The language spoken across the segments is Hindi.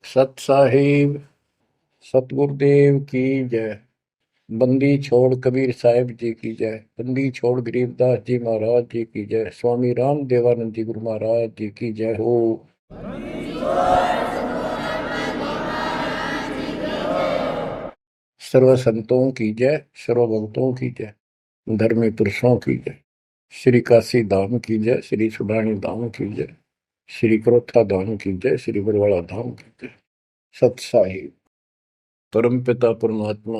सत साहिब सतगुरुदेव की जय। बंदी छोड़ कबीर साहिब जी की जय। बंदी छोड़ गरीबदास जी महाराज जी की जय। स्वामी राम देवानंद जी गुरु महाराज जी की जय हो। सर्व संतों की जय, सर्व भक्तों की जय, धर्मी पुरुषों की जय। श्री काशी धाम की जय, श्री सुडानी धाम की जय, श्री क्रोथा धाम की जय, श्री बरवाड़ा धाम की जय। सत साहिब परम पिता परमात्मा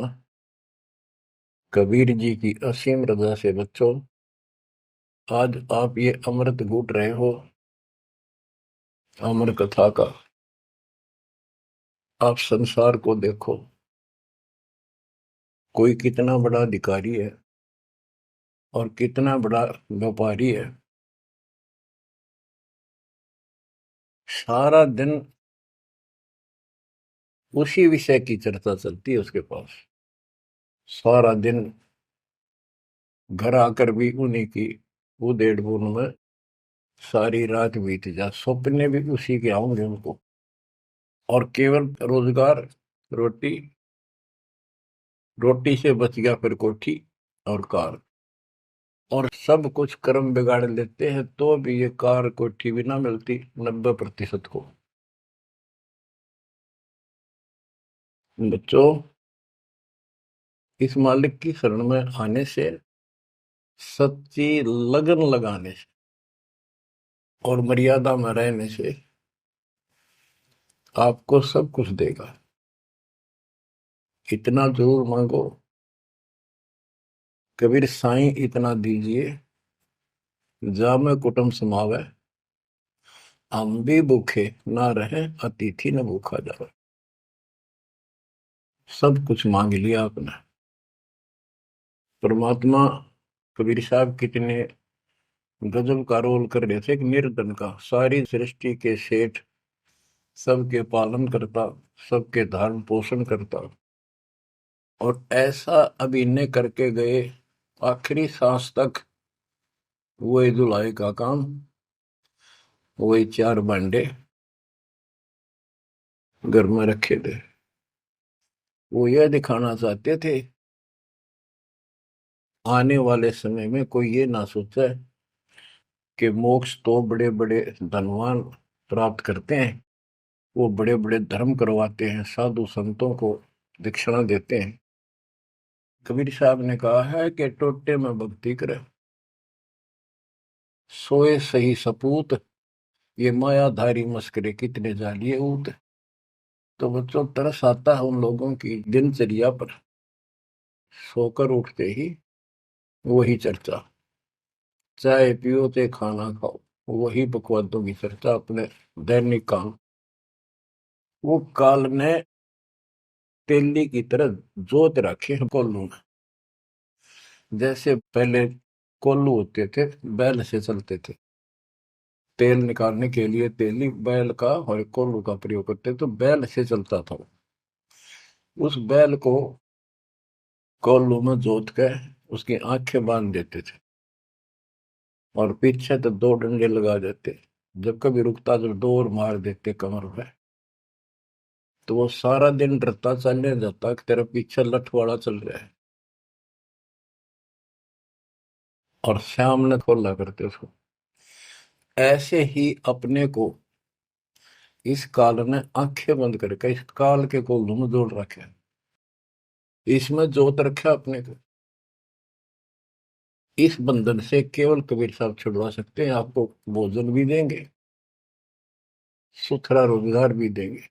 कबीर जी की असीम रजा से बच्चों, आज आप ये अमृत घूट रहे हो अमर कथा का। आप संसार को देखो, कोई कितना बड़ा अधिकारी है और कितना बड़ा व्यापारी है। सारा दिन उसी विषय की चर्चा चलती है उसके पास। सारा दिन घर आकर भी उन्हीं की उधेड़ बुन में सारी रात बीत जा, सपने भी उसी के आऊंगे उनको। और केवल रोजगार, रोटी, रोटी से बच गया फिर कोठी और कार। और सब कुछ कर्म बिगाड़ लेते हैं तो भी ये कार कोठी भी ना मिलती 90% को। बच्चों, इस मालिक की शरण में आने से, सच्ची लगन लगाने से और मर्यादा में रहने से आपको सब कुछ देगा। इतना जरूर मांगो, कबीर साईं इतना दीजिए, जामे कुटुंब समावे, हम भी भूखे ना रहे, अतिथि न भूखा जावे। सब कुछ मांग लिया आपने। परमात्मा कबीर साहब कितने गजब का रोल कर रहे थे। एक निर्धन का, सारी सृष्टि के सेठ, सबके पालन करता, सबके धारण पोषण करता, और ऐसा अभिनय करके गए आखिरी सांस तक। वही धुलाई का काम, वही चार भांडे घर में रखे थे। वो यह दिखाना चाहते थे आने वाले समय में कोई ये ना सोचे कि मोक्ष तो बड़े बड़े धनवान प्राप्त करते हैं, वो बड़े बड़े धर्म करवाते हैं, साधु संतों को दक्षिणा देते हैं। कबीर साहब ने कहा है कि टोटे में भक्ति करे, सोए सही सपूत, ये मायाधारी मस्करे कितने जालिए ऊत। तो बच्चों, तरस आता है उन लोगों की दिनचर्या पर। सोकर उठते ही वही चर्चा, चाय पियो ते खाना खाओ, वही बकवादों की चर्चा, अपने दैनिक काम। वो काल ने तेली की तरह जोत रखे हैं कोल्लू में। जैसे पहले कोल्लू होते थे, बैल से चलते थे। तेल निकालने के लिए तेली बैल का और कोल्लू का प्रयोग करते, तो बैल से चलता था। उस बैल को कोल्लू में जोत के उसकी आंखें बांध देते थे और पीछे तो दो डंडे लगा देते। जब कभी रुकता तो दौड़ मार देते कमर पे। तो वो सारा दिन डरता चलने जाता कि तेरा पीछे लठवाड़ा चल रहा है, और शाम ने खोला करते उसको। ऐसे ही अपने को इस काल ने आंखें बंद करके इस काल के कोल्लू में जोड़ रखे, इसमें जोत रखा अपने को। इस बंधन से केवल कबीर साहब छुड़वा सकते हैं। आपको भोजन भी देंगे, सुथरा रोजगार भी देंगे,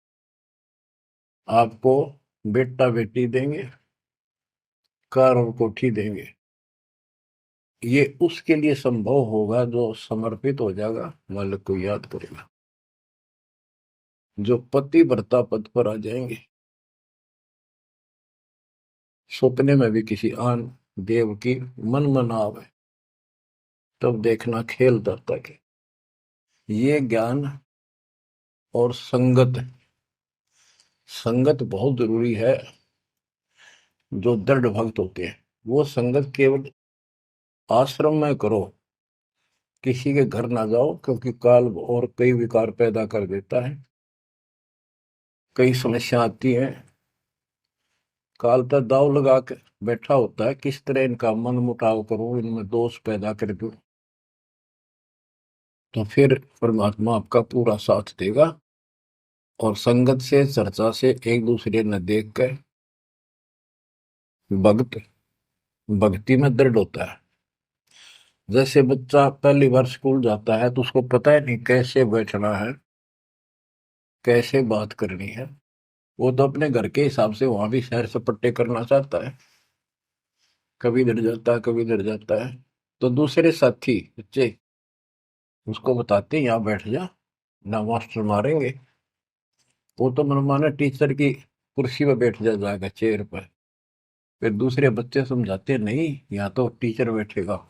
आपको बेटा बेटी देंगे, कार और कोठी देंगे। ये उसके लिए संभव होगा जो समर्पित हो जाएगा, मालिक को याद करेगा। जो पति व्रता पद पर आ जाएंगे, सपने में भी किसी आन देव की मन मन आवे, तब देखना खेल दाता के। ये ज्ञान और संगत, संगत बहुत जरूरी है। जो दृढ़ भक्त होते हैं वो संगत केवल आश्रम में करो, किसी के घर ना जाओ, क्योंकि काल और कई विकार पैदा कर देता है। कई समस्या आती हैं, काल का दाव लगा के बैठा होता है, किस तरह इनका मन मुटाव करूं, इनमें दोष पैदा कर दूं, तो फिर परमात्मा आपका पूरा साथ देगा। और संगत से, चर्चा से, एक दूसरे न देख कर भक्त भक्ति में दृढ़ होता है। जैसे बच्चा पहली बार स्कूल जाता है तो उसको पता है नहीं कैसे बैठना है, कैसे बात करनी है। वो तो अपने घर के हिसाब से वहां भी सैर सपट्टे करना चाहता है, कभी इधर जाता है कभी इधर जाता है। तो दूसरे साथी बच्चे उसको बताते हैं यहाँ बैठ जा, ना मास्टर मारेंगे। वो तो मनमाना टीचर की कुर्सी पर बैठ जाएगा, चेयर पर। फिर दूसरे बच्चे समझाते हैं, नहीं यहाँ तो टीचर बैठेगा,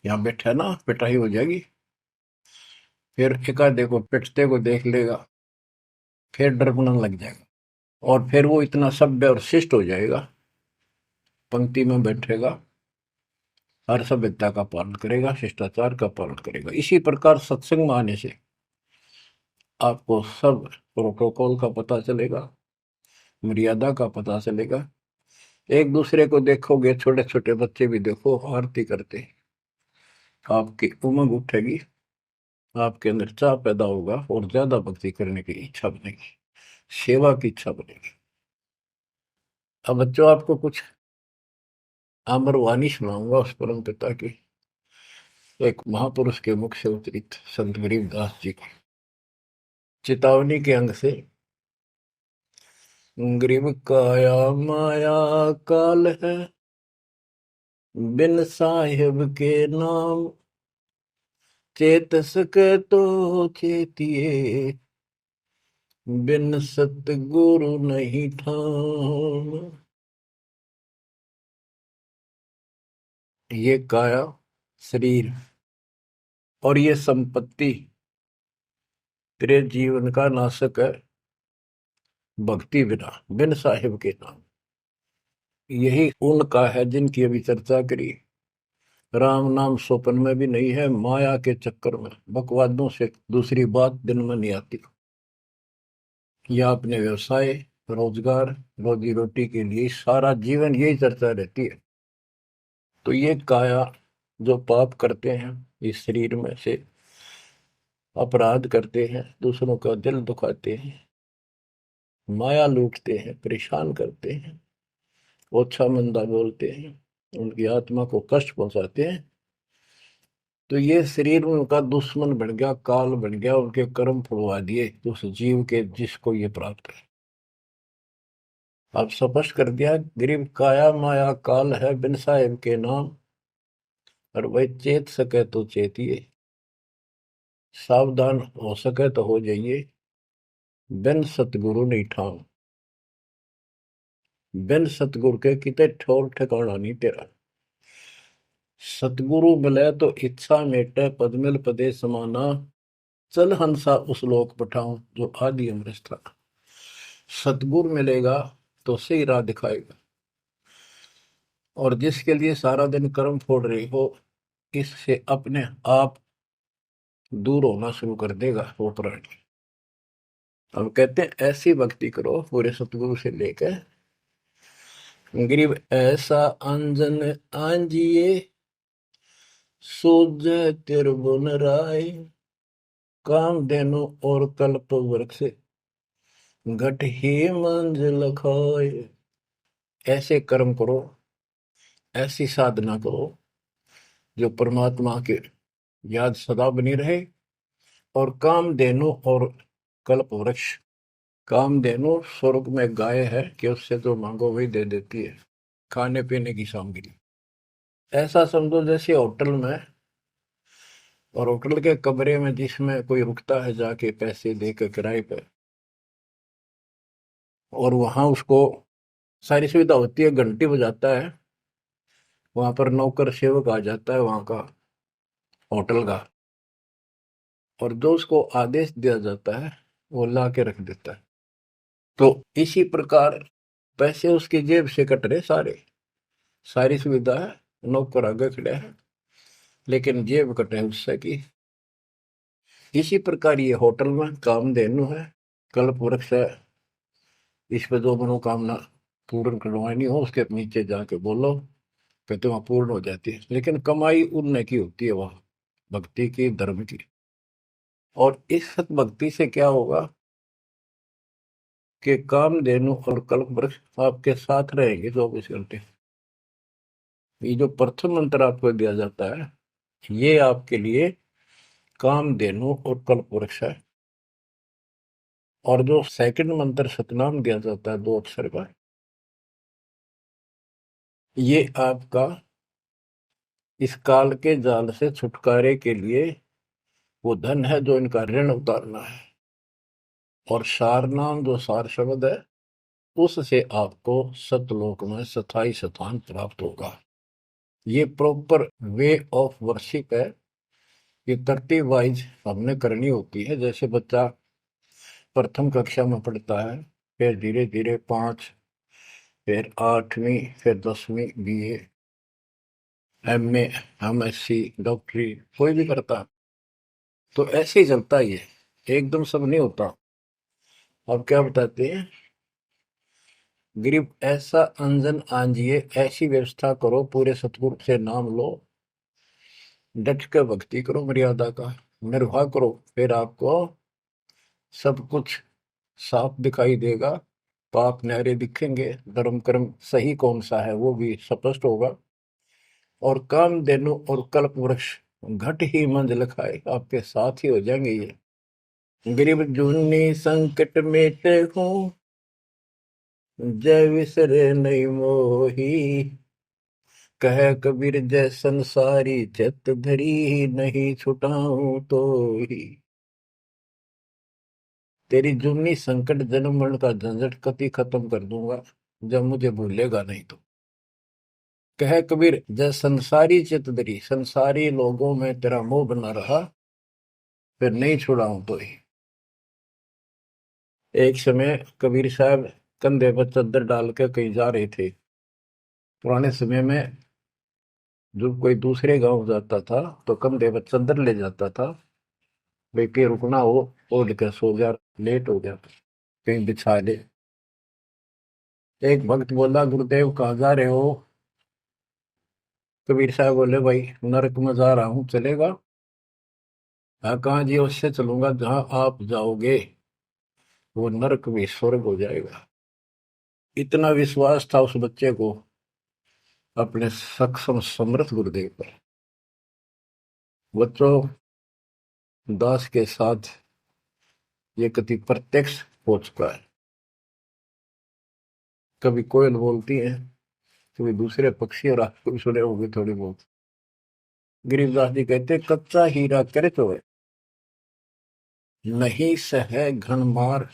यहाँ बैठा ना पिटाई हो जाएगी। फिर एक आधे को पिटते को देख लेगा, फिर डरना लग जाएगा, और फिर वो इतना सभ्य और शिष्ट हो जाएगा, पंक्ति में बैठेगा, हर सभ्यता का पालन करेगा, शिष्टाचार का पालन करेगा। इसी प्रकार सत्संग में आने से आपको सब प्रोटोकॉल का पता चलेगा, मर्यादा का पता चलेगा। एक दूसरे को देखोगे, छोटे छोटे बच्चे भी देखो आरती करते, आपकी उमंग उठेगी, आपके अंदर चाह पैदा होगा और ज्यादा भक्ति करने की इच्छा बनेगी, सेवा की इच्छा बनेगी। अब बच्चों आपको कुछ अमर वाणी सुनाऊंगा उस परम पिता की, एक महापुरुष के मुख से उतरित संत गरीबदास जी की चेतावनी के अंग से। गरीब काया माया काल है, बिन साहिब के नाम चेत सके तो चेतिए, बिन सतगुरु नहीं ठाम। ये काया शरीर और ये संपत्ति तेरे जीवन का नाशक है, भक्ति बिना, बिन साहिब के नाम। यही उनका है जिनकी अभी चर्चा करी। राम नाम स्वप्न में भी नहीं है, माया के चक्कर में बकवादों से दूसरी बात दिन में नहीं आती। या अपने व्यवसाय, रोजगार, रोजी रोटी के लिए सारा जीवन यही चर्चा रहती है। तो ये काया जो पाप करते हैं, इस शरीर में से अपराध करते हैं, दूसरों का दिल दुखाते हैं, माया लूटते हैं, परेशान करते हैं, ओछा मंदा बोलते हैं, उनकी आत्मा को कष्ट पहुंचाते हैं, तो ये शरीर उनका दुश्मन बन गया, काल बन गया, उनके कर्म फुलवा दिए तो उस जीव के जिसको ये प्राप्त है। अब स्पष्ट कर दिया, गरीब काया माया काल है, बिन साहिब के नाम, और वह चेत सके तो चेतिए, सावधान हो सके तो हो जाइए, बिन सतगुरु नहीं ठाम। बिन सतगुरु के किते ठोर ठिकाना नहीं तेरा। सतगुरु मिले तो इच्छा मेटे, पद मिल पदे समाना, चल हंसा उस लोक पठाऊं जो आदि अमृत था। सतगुरु मिलेगा तो सही राह दिखाएगा, और जिसके लिए सारा दिन कर्म फोड़ रही हो, इससे अपने आप दूर होना शुरू कर देगा वो प्राणी। हम कहते हैं ऐसी भक्ति करो पूरे सतगुरु से लेकर, गरीब ऐसा अंजन आंजिए, सूझे तिरबुन राय, काम देनो और कल्प वृक्ष, घट ही मंजिल खाए। ऐसे कर्म करो, ऐसी साधना करो जो परमात्मा के याद सदा बनी रहे। और कामधेनु और कल्प वृक्ष, कामधेनु स्वर्ग में गाय है कि उससे जो मांगो वही दे देती है, खाने पीने की सामग्री। ऐसा समझो जैसे होटल में, और होटल के कमरे में जिसमें कोई रुकता है जाके पैसे देकर किराए पे, और वहां उसको सारी सुविधा होती है, घंटी बजाता है, वहां पर नौकर सेवक आ जाता है वहां का होटल का, और जो उसको आदेश दिया जाता है वो ला के रख देता है। तो इसी प्रकार पैसे उसकी जेब से कट रहे सारे, सारी सुविधा है, नौकर आगे खड़े हैं, लेकिन जेब कटे उससे की। इसी प्रकार ये होटल में कामधेनु है, कल्प वृक्ष है, इस पे जो मनोकामना पूर्ण करवानी हो उसके नीचे जाके बोलो, फिर तो वहां पूर्ण हो जाती है। लेकिन कमाई उनने की होती है वह भक्ति की, धर्म की। और इस सत भक्ति से क्या होगा कि कामधेनु और कल्प वृक्ष आपके साथ रहेंगे 24 घंटे। ये जो प्रथम मंत्र आपको दिया जाता है, ये आपके लिए कामधेनु और कल्प वृक्ष है। और जो सेकंड मंत्र सतनाम दिया जाता है 2 अक्षर का, ये आपका इस काल के जाल से छुटकारे के लिए वो धन है जो इनका ऋण उतारना है। और सार नाम जो सार शब्द है, उससे आपको सतलोक में स्थायी स्थान प्राप्त होगा। ये प्रॉपर वे ऑफ वर्शिप है। ये तरतीब वाइज हमने करनी होती है। जैसे बच्चा प्रथम कक्षा में पढ़ता है, फिर धीरे धीरे 5, फिर 8वीं, फिर 10वीं, BA, MA, MSc, डॉक्टरी कोई भी करता है, तो ऐसे ही चलता ही है, एकदम सब नहीं होता। अब क्या बताते हैं, गरीब ऐसा अंजन आंजिए, ऐसी व्यवस्था करो, पूरे सतगुरु से नाम लो, डट के भक्ति करो, मर्यादा का निर्वाह करो, फिर आपको सब कुछ साफ दिखाई देगा। पाप नहरे दिखेंगे, धर्म कर्म सही कौन सा है वो भी स्पष्ट होगा। और कामधेनु और कल्प वृक्ष घट ही मंजिल खाए, आपके साथ ही हो जाएंगे ये। गरीब जूनी संकट मेटे हूँ, जय विसरे नहीं मोही, कह कबीर जय संसारी, चित धरी नहीं छुटाऊं तो ही। तेरी जूनी संकट जन्म मरण का झंझट कति खत्म कर दूंगा, जब मुझे भूलेगा नहीं तो। कह कबीर जय संसारी चित धरी, संसारी लोगों में तेरा मोह बना रहा, फिर नहीं छुड़ाऊं तो ही। एक समय कबीर साहब कंधे पर चद्दर डाल के कहीं जा रहे थे। पुराने समय में जब कोई दूसरे गांव जाता था तो कंधे पर चद्दर ले जाता था, बेटे रुकना हो, ओढ़ के सो जा, लेट हो गया कहीं बिछा ले। एक भक्त बोला, गुरुदेव कहाँ जा रहे हो? कबीर साहब बोले, भाई नरक में जा रहा हूँ, चलेगा? हाँ, कहाँ जी? उससे चलूंगा जहां आप जाओगे, वो नरक भी स्वर्ग हो जाएगा। इतना विश्वास था उस बच्चे को अपने सक्षम समर्थ गुरुदेव पर। बच्चों, दास के साथ ये कति प्रत्यक्ष हो चुका है। कभी कोयल बोलती है, कभी दूसरे पक्षी, और आपको भी सुने होंगे थोड़ी बहुत। गरीबदास जी कहते, कच्चा हीरा करे तो है, नहीं सह घन मार,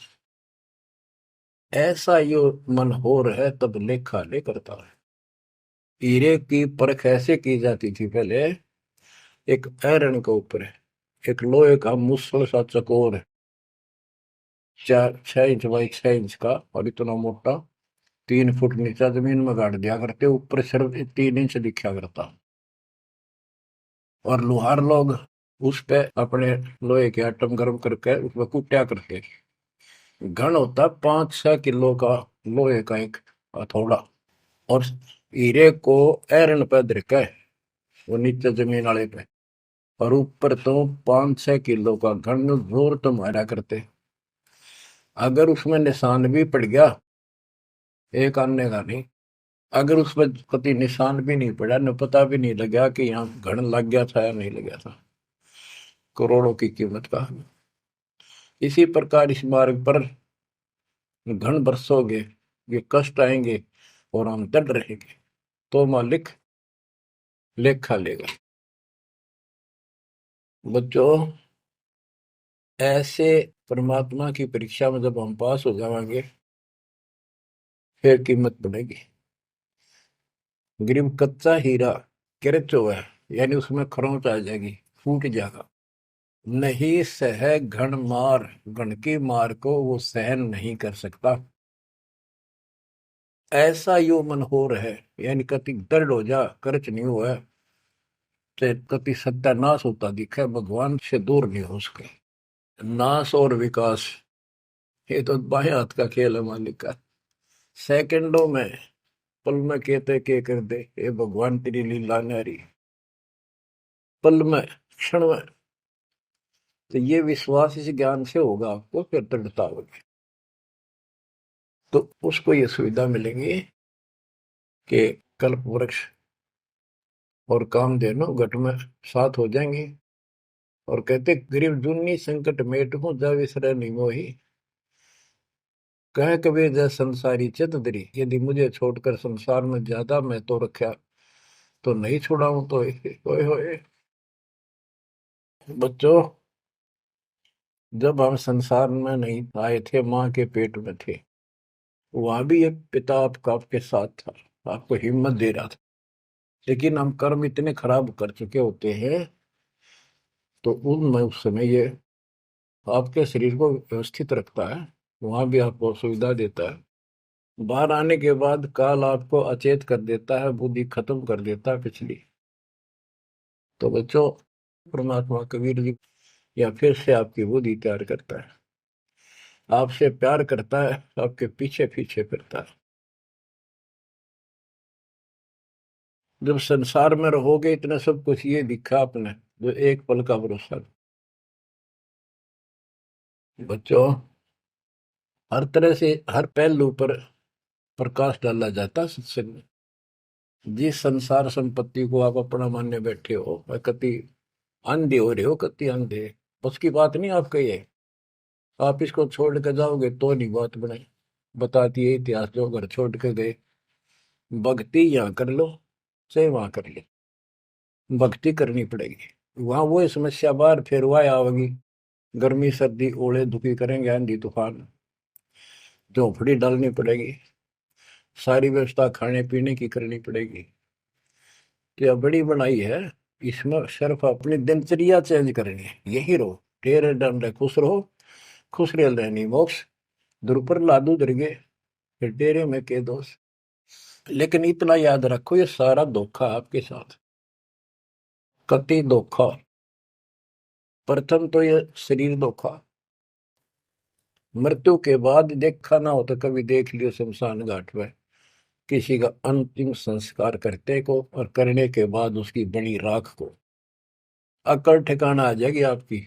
ऐसा यो मन होर है, तब लेखा ले करता है। हीरे की परख ऐसे की जाती थी पहले, एक आयरन के ऊपर है, एक लोहे का मुसल सा चकोर है, 6 इंच बाई 6 इंच का, और इतना मोटा, 3 फुट नीचा जमीन में गाड़ दिया करते, ऊपर सिर्फ 3 इंच दिखा करता। और लोहार लोग उस पे अपने लोहे के आइटम गर्म करके उसमें कुट्या करते। घन होता 5-6 किलो का लोहे का एक हथौड़ा, और हीरे को आयरन पे धरके वो नीचे जमीन वाले पे, और ऊपर तो 5-6 किलो का घन जोर तो मारा करते। अगर उसमें निशान भी पड़ गया, एक आने का नहीं, अगर उसमें कभी निशान भी नहीं पड़ा, न पता भी नहीं लगा कि यहाँ घन लग गया था या नहीं लग गया था, करोड़ों की कीमत का। इसी प्रकार इस मार्ग पर घन बरसोगे, ये कष्ट आएंगे, और हम डट रहेंगे, तो मालिक लेखा लेगा। बच्चों, ऐसे परमात्मा की परीक्षा में जब हम पास हो जाएंगे, फिर कीमत बढ़ेगी। गरीब कच्चा हीरा किरच हुआ है, यानी उसमें खरोंच आ जाएगी, फूट जाएगा। नहीं सह घन मार, घन की मार को वो सहन नहीं कर सकता, ऐसा यो मन हो रहा है, यानी कति दर्द हो जा, करच नहीं हुआ, तो कति सत्यानाश होता दिखे, भगवान से दूर नहीं हो सके। नाश और विकास, ये तो बाएं हाथ का खेल है मालिक का। सेकंडों में, पल में कहते के कर दे, ये भगवान तेरी लीला न्यारी। पल में, क्षण में। तो ये विश्वास इस ज्ञान से होगा आपको, फिर दृढ़ता होगी। तो उसको ये सुविधा मिलेगी कि कल्प वृक्ष और कामधेनु घट में साथ हो जाएंगे। और कहते गरीब जुन्नी संकट मेट हूं जा विसरे नहीं मोही। कह कबीर जय संसारी चित धरी, यदि मुझे छोड़कर संसार में ज्यादा मैं तो रखा तो नहीं छुड़ाऊं तो होए होए। बच्चों, जब हम संसार में नहीं आए थे, माँ के पेट में थे, वहां भी एक पिता आपका आपके साथ था, आपको हिम्मत दे रहा था। लेकिन हम कर्म इतने खराब कर चुके होते हैं, तो उनमें उस समय ये आपके शरीर को व्यवस्थित रखता है, वहां भी आपको सुविधा देता है। बाहर आने के बाद काल आपको अचेत कर देता है, बुद्धि खत्म कर देता है पिछली। तो बच्चों, परमात्मा कबीर जी या फिर से आपकी बुद्धि तैयार करता है, आपसे प्यार करता है, आपके पीछे पीछे फिरता है। जब संसार में रहोगे, इतना सब कुछ ये दिखा आपने, जो एक पल का भरोसा। बच्चों, हर तरह से हर पहलू पर प्रकाश डाला जाता है सत्संग में। जिस संसार संपत्ति को आप अपना मानने बैठे हो, कति अंधे हो रहे हो, कति अंधे, उसकी बात नहीं आपका ये। आप इसको छोड़ के जाओगे तो नहीं बात बने। बताती है इतिहास, जो घर छोड़ के गए, भक्ति यहाँ कर लो चाहे वहां कर लो, भक्ति करनी पड़ेगी। वहां वो समस्या बार फिर वह आवेगी, गर्मी सर्दी ओले दुखी करेंगे, आंधी तूफान, झोंपड़ी डालनी पड़ेगी, सारी व्यवस्था खाने पीने की करनी पड़ेगी। तो यह बड़ी बनाई है, इसमें सिर्फ अपनी दिनचर्या चेंज करनी है। यही रहो, टेरे डंडे खुश रहो, खुश रह रहनी मोक्ष, ध्रुव पर लादू दरगे, फिर डेरे में के दोष। लेकिन इतना याद रखो, ये सारा धोखा आपके साथ, कति धोखा। प्रथम तो ये शरीर धोखा, मृत्यु के बाद देखा ना हो तो कभी देख लियो शमशान घाट में किसी का अंतिम संस्कार करते को, और करने के बाद उसकी बड़ी राख को अकड़ ठिकाना आ जाएगी आपकी।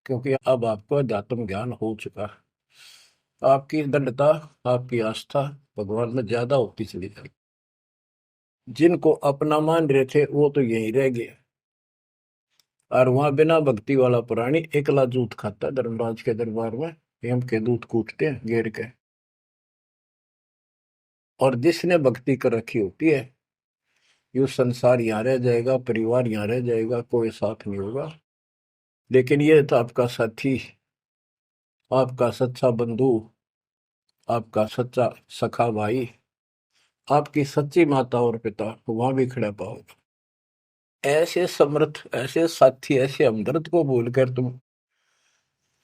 क्योंकि अब आपको अध्यात्म ज्ञान हो चुका है, आपकी दृढ़ता, आपकी आस्था भगवान में ज्यादा होती चली जाएगी। जिनको अपना मान रहे थे वो तो यही रह गए, और वहां बिना भक्ति वाला प्राणी एकला जूत खाता है धर्मराज के दरबार में, हेम के दूत कूटते हैं घेर के। और जिसने भक्ति कर रखी होती है, ये संसार यहाँ रह जाएगा, परिवार यहाँ रह जाएगा, कोई साथ नहीं होगा। लेकिन ये तो आपका साथी, आपका सच्चा बंधु, आपका सच्चा सखा भाई, आपकी सच्ची माता और पिता वहां भी खड़ा पाओगे। ऐसे समर्थ, ऐसे साथी, ऐसे हमदर्द को भूलकर तुम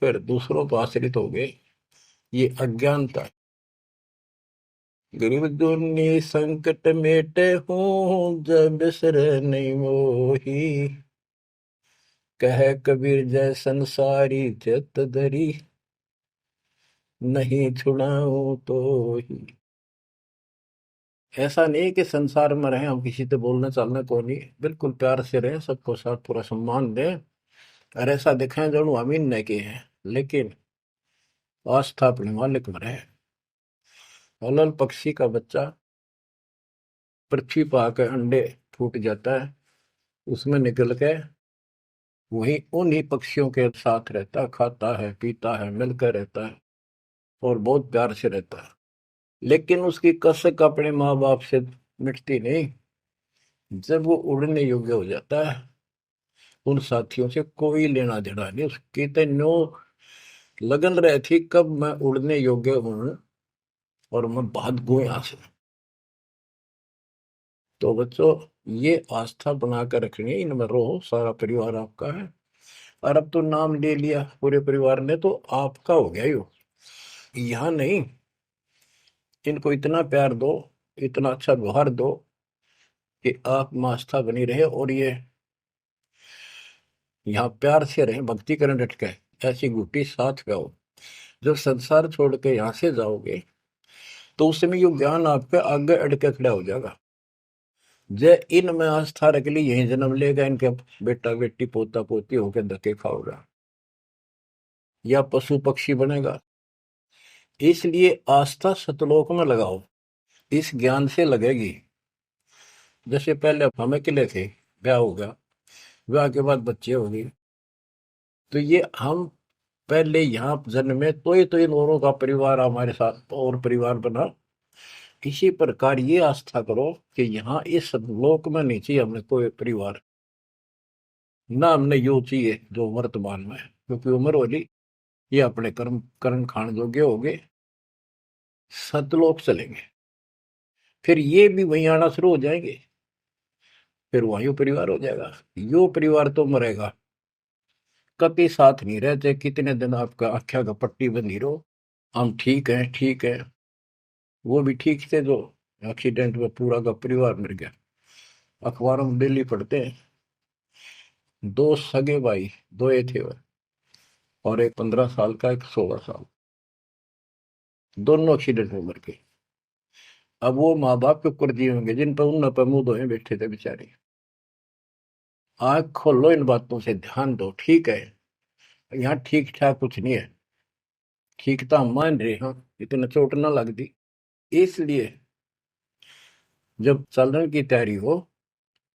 फिर दूसरों पर आश्रित हो गए, ये अज्ञानता है। गरीब दुनी संकट मेटे हूँ जब बिसर नहीं मोही। कह कबीर जय संसारी चित धरी, नहीं छुड़ाऊं तो ही। ऐसा नहीं कि संसार में रहे हम किसी से बोलने चालने को नहीं, बिल्कुल प्यार से रहे, सबको साथ पूरा सम्मान दें, और ऐसा दिखाएं जो अमीन नहीं के हैं, लेकिन आस्था अपने मालिक में रहे। हलल पक्षी का बच्चा पृथ्वी पर आकर अंडे फूट जाता है, उसमें निकल के वही उन्हीं पक्षियों के साथ रहता, खाता है, पीता है, मिलकर रहता है, और बहुत प्यार से रहता है। लेकिन उसकी कसक अपने माँ बाप से मिटती नहीं। जब वो उड़ने योग्य हो जाता है, उन साथियों से कोई लेना देना नहीं, उसकी तो नो लगन रही थी कब मैं उड़ने योग्य हूं और मैं भाग गूं यहां से। तो बच्चों, ये आस्था बनाकर रखनी है, इनमें रहो, सारा परिवार आपका है। और अब तो नाम ले लिया पूरे परिवार ने, तो आपका हो गया यो, यहाँ नहीं। इनको इतना प्यार दो, इतना अच्छा व्यवहार दो कि आप में आस्था बनी रहे, और ये यहाँ प्यार से रहे, भक्ति करें डट के, ऐसी गुटी साथ गाओ। जब संसार छोड़ के यहां से जाओगे तो उस समय ये ज्ञान आपके आगे अड़के खड़ा हो जाएगा। जय इनमें आस्था रख ली, यही जन्म लेगा, इनके बेटा बेटी पोता पोती होकर धक्के खाओगा या पशु पक्षी बनेगा। इसलिए आस्था सतलोक में लगाओ, इस ज्ञान से लगेगी। जैसे पहले हम अकेले थे, ब्याह हो गया, ब्याह के बाद बच्चे हो गए, तो ये हम पहले यहाँ जन्मे तो इन औरों का परिवार हमारे साथ और परिवार बना। इसी प्रकार ये आस्था करो कि यहाँ इस लोक में नहीं चाहिए हमने कोई परिवार, ना हमने यो चाहिए जो वर्तमान में है, क्योंकि उम्र वाली ये अपने कर्म कर्म खान योग्य हो गए, सतलोक चलेंगे, फिर ये भी वहीं आना शुरू हो जाएंगे, फिर वहीं परिवार हो जाएगा। यो परिवार तो मरेगा, कभी साथ नहीं रहते, कितने दिन आपका आख्या का पट्टी बंधी रहो, हम ठीक है ठीक है। वो भी ठीक थे जो एक्सीडेंट में पूरा का परिवार मर गया। अखबारों में डेली पढ़ते हैं, दो सगे भाई, दो ये थे वह, और एक 15 साल का, एक 16 साल, दोनों एक्सीडेंट में मर गए। अब वो माँ बाप के ऊपर दिए होंगे जिन पर उन पर मुंह धोए बैठे थे बेचारे। आंख खोलो, इन बातों से ध्यान दो। ठीक है, यहाँ ठीक ठाक कुछ नहीं है, ठीक तो हम मान रहे हैं, इतना चोट ना लग दी। इसलिए जब चलने की तैयारी हो,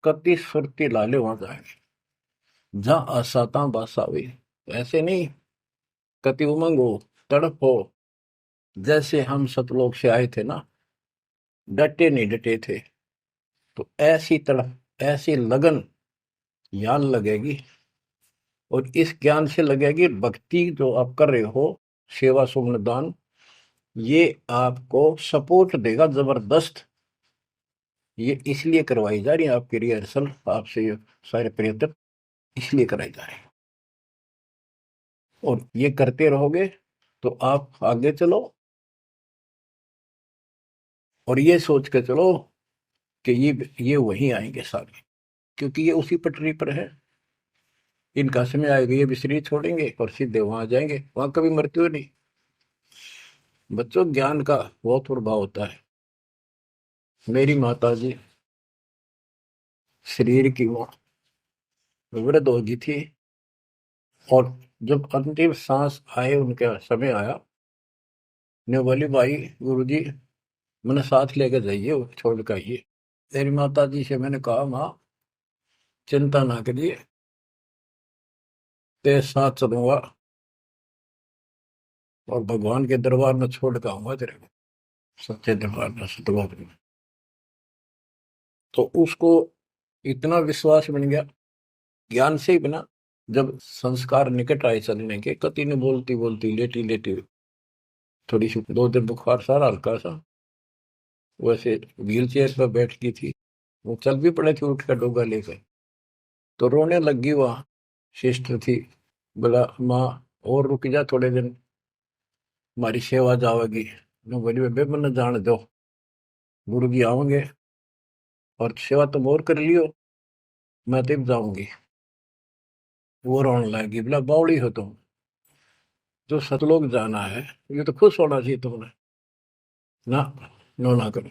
कति सुरती लाले वहां जाएंगे जहां आसाता बासा हुई। ऐसे नहीं, कति उमंग हो, तड़प हो, जैसे हम सतलोक से आए थे ना, डटे नहीं डटे थे, तो ऐसी तड़प ऐसी लगन यान लगेगी। और इस ज्ञान से लगेगी भक्ति जो आप कर रहे हो, सेवा सुमन दान, ये आपको सपोर्ट देगा जबरदस्त। ये इसलिए करवाई जा रही है आपकी रिहर्सल, आपसे ये सारे प्रयत्न इसलिए कराए जा रहे हैं। और ये करते रहोगे तो आप आगे चलो, और ये सोच के चलो कि ये वहीं आएंगे सारे, क्योंकि ये उसी पटरी पर है। इनका समय आएगा, ये भी शरीर छोड़ेंगे और सीधे वहां जाएंगे, वहां कभी मृत्यु नहीं। बच्चों, ज्ञान का बहुत प्रभाव होता है। मेरी माता जी शरीर की वो वृद्ध हो गई थी, और जब अंतिम सांस आए, उनका समय आया, ने बोली भाई गुरु जी मैंने साथ लेकर जाइए, वो छोड़ कर आइए। मेरी माता जी से मैंने कहा, माँ चिंता ना करिए, तेरे साथ चलूंगा और भगवान के दरबार में छोड़ कर आऊंगा तेरे को, सच्चे दरबार में, सतलोक में। तो उसको इतना विश्वास बन गया, ज्ञान से ही बना। जब संस्कार निकट आए चलने के, कति ने बोलती बोलती लेटी लेटी, थोड़ी सी 2 दिन बुखार सारा हल्का सा, वैसे व्हील चेयर पर बैठ गई थी, वो चल भी पड़े थे उठ कर डोगा लेकर, तो रोने लगी। वहाँ सिस्टर थी, बोला माँ और रुक जा थोड़े दिन, हमारी सेवा जाओगी। मैं बोली बेबे मैंने जान दो, गुरु जी आओगे और सेवा तुम और कर लियो, मैं तब जाऊंगी। वो रोने लगी, बोला बावड़ी हो तुम, जो सतलोक जाना है ये तो खुश होना चाहिए तुमने, ना नो ना करो।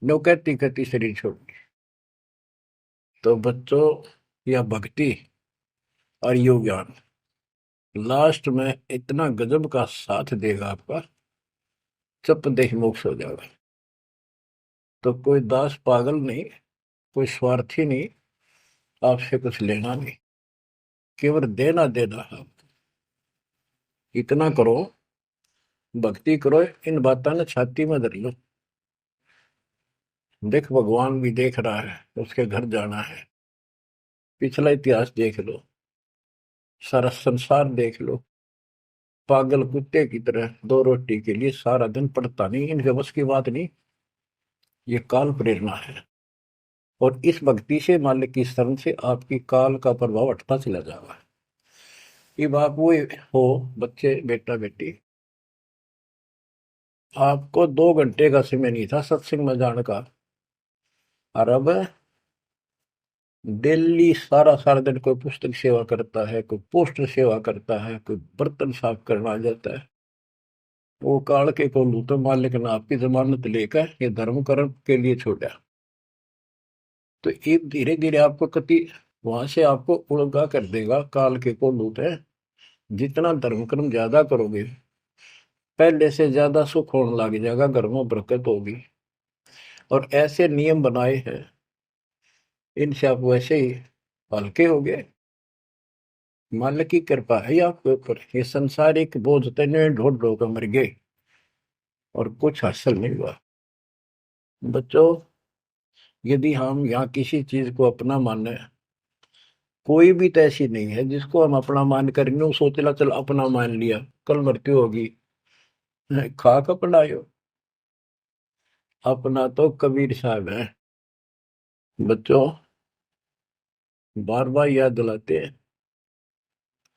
नो कहती कहती शरीर छोड़ दी। तो बच्चों, या भक्ति और योग ज्ञान लास्ट में इतना गजब का साथ देगा आपका, चप देह मोक्ष हो जाएगा। तो कोई दास पागल नहीं, कोई स्वार्थी नहीं, आपसे कुछ लेना नहीं, केवल देना देना है। इतना करो, भक्ति करो, इन बातों ने छाती में धर लो। देख भगवान भी देख रहा है, उसके घर जाना है, पिछला इतिहास देख लो, सारा संसार देख लो। पागल कुत्ते की तरह 2 रोटी के लिए सारा दिन पड़ता नहीं, इनके बस की बात नहीं, ये काल प्रेरणा है। और इस भक्ति से, मालिक की शरण से आपकी काल का प्रभाव हटता चला जाएगा। अब आप वो हो बच्चे, बेटा बेटी, आपको 2 घंटे का समय नहीं था सत्संग में जाने का, और अब डेली सारा सारा दिन कोई पुस्तक सेवा करता है, कोई पोस्टर सेवा करता है, कोई बर्तन साफ करना आ जाता है। वो काल के को लूटो मालिक ने आपकी जमानत लेकर ये धर्म कर्म के लिए छोड़ा। तो ये धीरे धीरे आपको कति वहां से आपको उड़गा कर देगा काल के को लूट है। जितना धर्म कर्म ज्यादा करोगे पहले से ज्यादा सुख होने लग जाएगा, घर में बरकत होगी। और ऐसे नियम बनाए हैं इनसे आप वैसे ही हल्के हो गए। मालिक की कृपा है आपके ऊपर। ये संसारिक बोझ तने ढोल ढोकर मर गए और कुछ हासिल नहीं हुआ। बच्चों, यदि हम यहाँ किसी चीज को अपना माने, कोई भी तो ऐसी नहीं है जिसको हम अपना मान करेंगे वो सोचला चल अपना मान लिया कल मृत्यु होगी। खाक अपनायो, अपना तो कबीर साहब है। बच्चों, बार बार याद दिलाते हैं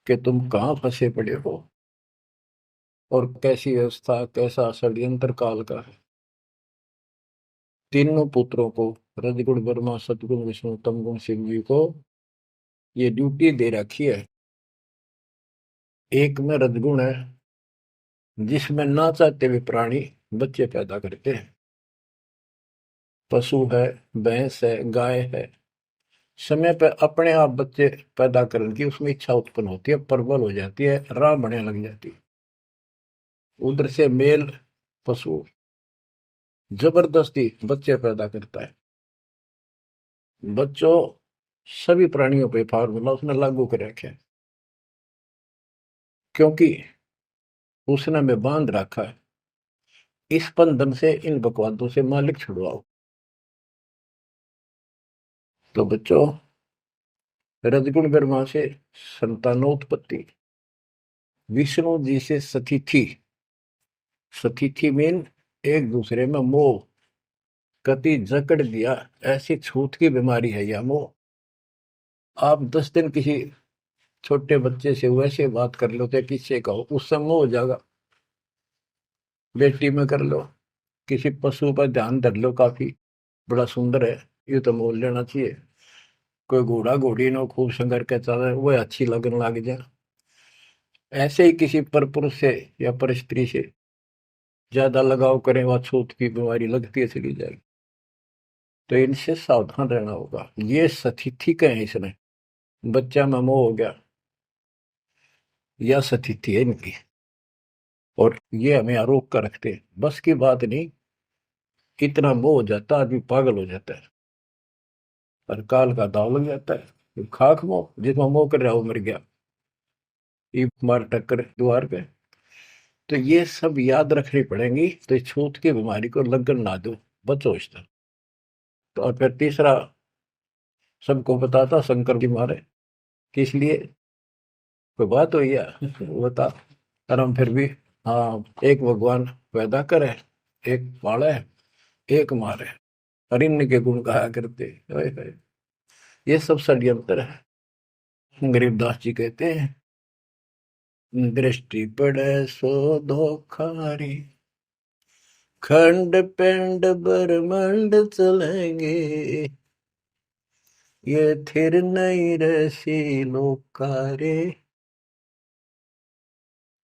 कि तुम कहाँ फंसे पड़े हो और कैसी व्यवस्था कैसा षड्यंत्र काल का है। तीनों पुत्रों को, रजगुण ब्रह्मा सतगुण विष्णु तमगुण शिव जी को ये ड्यूटी दे रखी है। एक में रजगुण है जिसमें ना चाहते हुए प्राणी बच्चे पैदा करते हैं। पशु है, भैंस है, गाय है, समय पर अपने आप बच्चे पैदा करने की उसमें इच्छा उत्पन्न होती है, प्रबल हो जाती है, राह बढ़ने लग जाती है। उधर से मेल पशु जबरदस्ती बच्चे पैदा करता है। बच्चों, सभी प्राणियों पे फार्मूला उसने लागू कर रखे है, क्योंकि उसने हमें बांध रखा है। इस बंधन से, इन बकवादों से मालिक छुड़वाओ। तो बच्चों, रजगुण ब्रह्मा से संतानोत्पत्ति, विष्णु जी से सतिथि। सतिथि मीन एक दूसरे में मोह, कति जकड़ दिया, ऐसी छूत की बीमारी है यह मोह। आप 10 दिन किसी छोटे बच्चे से वैसे बात कर लो, किससे कहो, उससे मोह हो जाएगा। बेटी में कर लो, किसी पशु पर ध्यान धर लो, काफी बड़ा सुंदर है, ये तो मोल लेना चाहिए। कोई घोड़ा घोड़ी नो खूब संगर के चल वो अच्छी लगने लग जाए। ऐसे ही किसी पर पुरुष से या पर स्त्री से ज्यादा लगाव करें, वह छूत की बीमारी लगती है चली जाएगी। तो इनसे सावधान रहना होगा। ये सतिथि का है, इसने बच्चा में मोह हो गया, यह सतिथि है इनकी। और ये हमें आरोप कर रखते हैं, बस की बात नहीं, इतना मोह हो जाता आदमी पागल हो जाता है और काल का दाव लग जाता है। खाक मोह, जिसमें मोह कर रहा हो मर गया, ये मार टक्कर द्वार पे। तो ये सब याद रखनी पड़ेंगी, तो इस छूत की बीमारी को लगन ना दो, बचो इससे। तो और फिर तीसरा सबको बताता शंकर की मारे, किस लिए कोई बात हुई है बता। और हम फिर भी, हाँ, एक भगवान पैदा करे, एक पाले, एक मारे, हरिण्य के गुण गाया करते। ओए होए, ये सब षड्यंत्र है। गरीबदास जी कहते हैं, दृष्टि पड़े सो धोखारी, खंड पिंड ब्रह्मांड चलेंगे, ये थिर नहीं रसी लोकारे,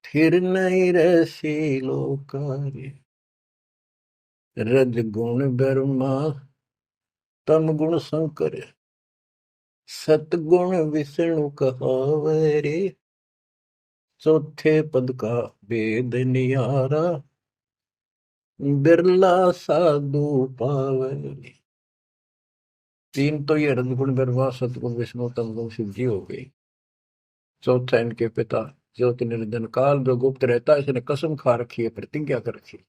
थिर नहीं रसी लोकारे। रज गुण ब्रह्मा तम गुण शंकर, सतगुण विष्णु कहावरे, चौथे पद का वेद नियारा, बिरला साधु पावरे। तीन तो ये रजगुण ब्रह्मा सतगुण विष्णु तमगुण शिव जी हो गई। चौथा इनके पिता ज्योति निरंजन काल जो गुप्त रहता है, इसने कसम खा रखी है, प्रतिज्ञा कर रखी है।